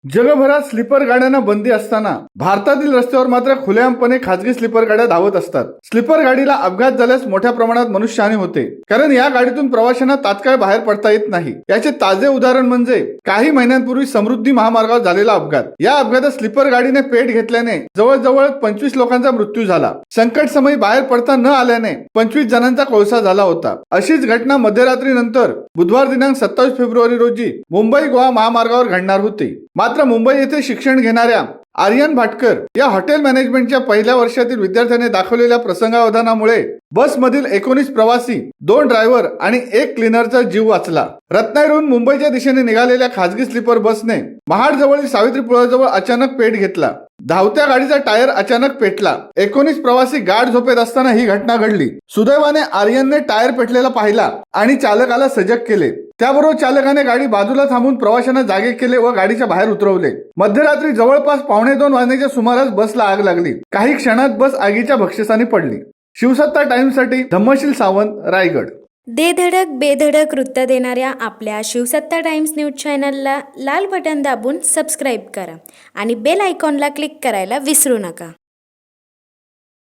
जगभरात स्लीपर गाड्यांना बंदी असताना भारतातील रस्त्यावर मात्र खुलेआमपणे खासगी स्लीपर गाड्या धावत असतात. स्लीपर गाडीला अपघात झाल्यास मोठ्या प्रमाणात मनुष्यहानी होते, कारण या गाडीतून प्रवाशांना तात्काळ बाहेर पडता येत नाही. याचे ताजे उदाहरण म्हणजे काही महिन्यांपूर्वी समृद्धी महामार्गावर झालेला अपघात. या अपघातात स्लीपर गाडीने पेट घेतल्याने जवळजवळ 25 लोकांचा मृत्यू झाला. संकट समयी बाहेर पडता न आल्याने 25 जणांचा कोळसा झाला होता. अशीच घटना मध्यरात्रीनंतर बुधवार दिनांक 27 फेब्रुवारी रोजी मुंबई गोवा महामार्गावर घडणार होती. मात्र मुंबई येथे शिक्षण घेणाऱ्या आर्यन भाटकर या हॉटेल मॅनेजमेंटच्या पहिल्या वर्षातील विद्यार्थ्याने दाखवलेल्या प्रसंगावधानामुळे बसमधील 19 प्रवासी, 2 ड्रायव्हर आणि 1 क्लीनरचा जीव वाचला. रत्नागिरीहून मुंबईच्या दिशेने निघालेल्या खासगी स्लीपर बसने महाडजवळील सावित्री पुलाजवळ अचानक पेट घेतला. धावत्या गाडीचा टायर अचानक पेटला. 19 प्रवासी गाढ झोपेत असताना ही घटना घडली. सुदैवाने आर्यनने टायर पेटलेला पाहिला आणि चालकाला सजग केले. त्याबरोबर चालकाने गाडी बाजूला थांबून प्रवाशांना जागे केले व गाडीच्या बाहेर उतरवले. मध्यरात्री जवळपास 1:15 वाजण्याच्या सुमारास बसला आग लागली. काही क्षणात बस आगीच्या भक्ष्यस्थानी पडली. शिवसत्ता टाइम्ससाठी धम्मशील सावंत, रायगड. दे धडक बेधडक वृत्त देणाऱ्या आपल्या शिवसत्ता टाइम्स न्यूज चॅनलला लाल बटन दाबून सबस्क्राईब करा आणि बेल आयकॉनला क्लिक करायला विसरू नका.